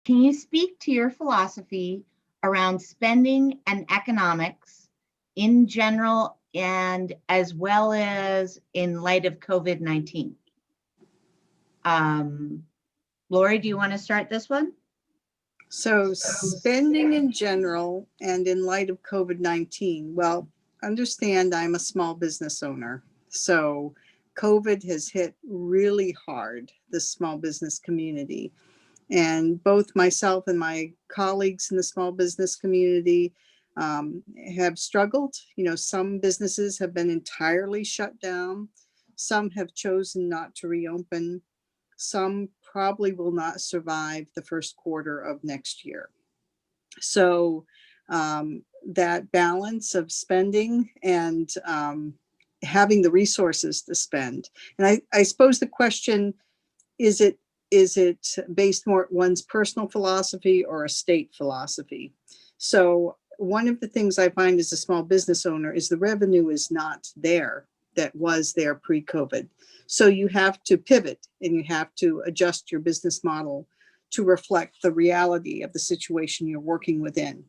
Can you speak to your philosophy around spending and economics in general and as well as in light of COVID-19? Lorrie, do you want to start this one? So spending in general and in light of COVID-19, well, understand I'm a small business owner. So COVID has hit really hard the small business community. And both myself and my colleagues in the small business community have struggled. You know, some businesses have been entirely shut down. Some have chosen not to reopen. Some probably will not survive the first quarter of next year. So that balance of spending and having the resources to spend. And I suppose the question, is it based more on one's personal philosophy or a state philosophy? So one of the things I find as a small business owner is the revenue is not there that was there pre-COVID. So you have to pivot and you have to adjust your business model to reflect the reality of the situation you're working within.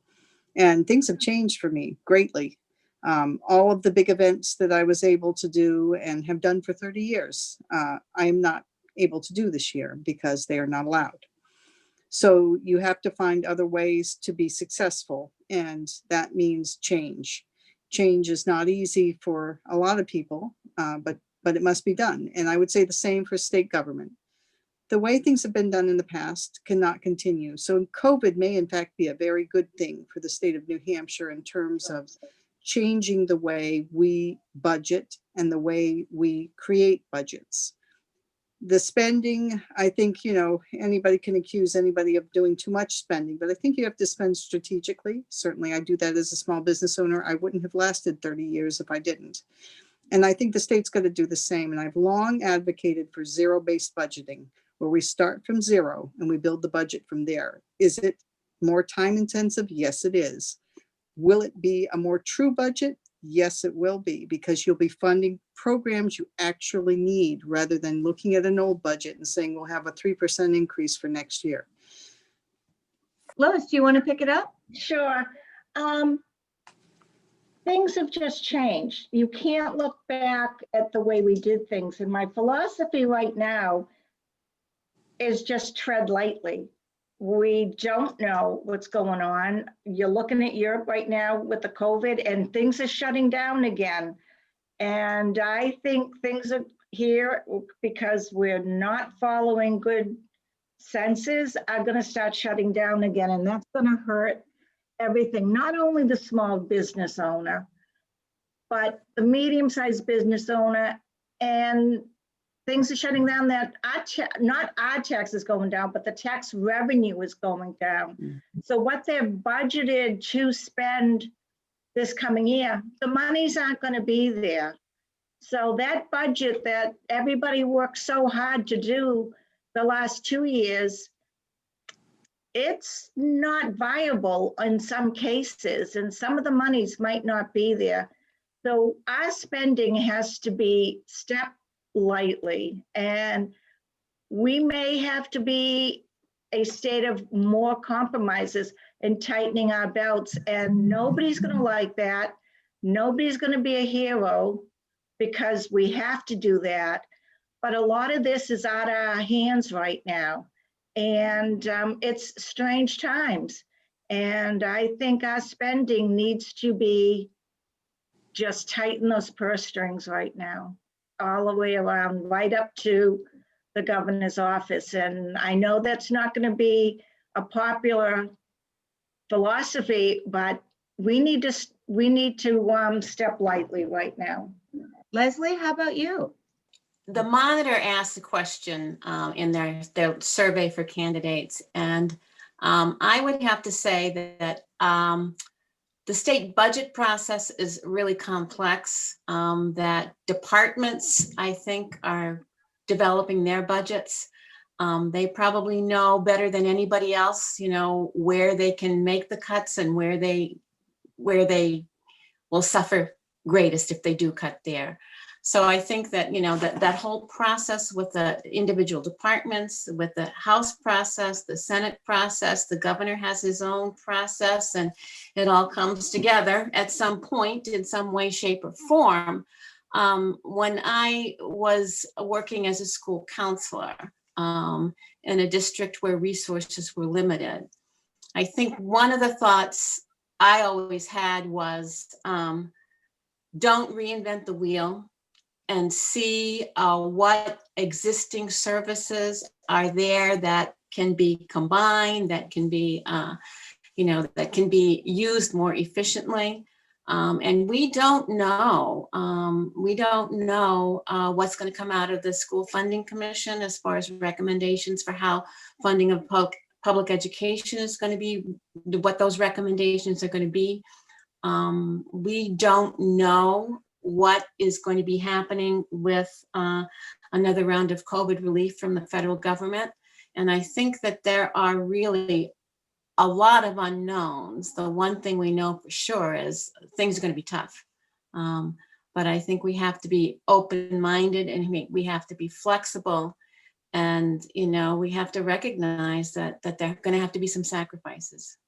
And things have changed for me greatly. All of the big events that I was able to do and have done for 30 years, I am not able to do this year because they are not allowed. So you have to find other ways to be successful, and that means change. Change is not easy for a lot of people, but it must be done. And I would say the same for state government. The way things have been done in the past cannot continue. So COVID may in fact be a very good thing for the state of New Hampshire in terms of changing the way we budget and the way we create budgets. The spending, I think, you know, anybody can accuse anybody of doing too much spending, but I think you have to spend strategically. Certainly I do that as a small business owner. I wouldn't have lasted 30 years if I didn't. And I think the state's going to do the same. And I've long advocated for zero-based budgeting, where we start from zero and we build the budget from there. Is it more time intensive? Yes, it is. Will it be a more true budget? Yes, it will be, because you'll be funding programs you actually need rather than looking at an old budget and saying we'll have a 3% increase for next year. Lois, do you want to pick it up? Sure. Things have just changed. You can't look back at the way we did things. And my philosophy right now is just tread lightly. We don't know what's going on. You're looking at Europe right now with the COVID, and things are shutting down again. And I think things are here because we're not following good senses are going to start shutting down again. And that's going to hurt everything, not only the small business owner, but the medium-sized business owner. And things are shutting down that not our tax is going down, but the tax revenue is going down. Mm-hmm. So what they've budgeted to spend this coming year, the monies aren't going to be there. So that budget that everybody worked so hard to do the last 2 years, it's not viable in some cases, and some of the monies might not be there. So our spending has to be stepped lightly, and we may have to be a state of more compromises and tightening our belts, and nobody's going to like that. Nobody's going to be a hero because we have to do that. But a lot of this is out of our hands right now, and it's strange times. And I think our spending needs to be just tighten those purse strings right now, all the way around, right up to the governor's office. And I know that's not going to be a popular philosophy, but we need to step lightly right now. Leslie, how about you? The Monitor asked a question in their survey for candidates, and I would have to say that the state budget process is really complex, that departments, I think, are developing their budgets. They probably know better than anybody else, you know, where they can make the cuts and where they will suffer greatest if they do cut there. So I think that, that whole process with the individual departments, with the House process, the Senate process, the governor has his own process, and it all comes together at some point in some way, shape, or form. When I was working as a school counselor in a district where resources were limited, I think one of the thoughts I always had was, don't reinvent the wheel, and see what existing services are there that can be combined, that can be, that can be used more efficiently. And we don't know. What's going to come out of the School Funding Commission as far as recommendations for how funding of public education is going to be, what those recommendations are going to be. We don't know what is going to be happening with another round of COVID relief from the federal government. And I think that there are really a lot of unknowns. The one thing we know for sure is things are going to be tough. But I think we have to be open-minded, and we have to be flexible. And, we have to recognize that there are going to have to be some sacrifices.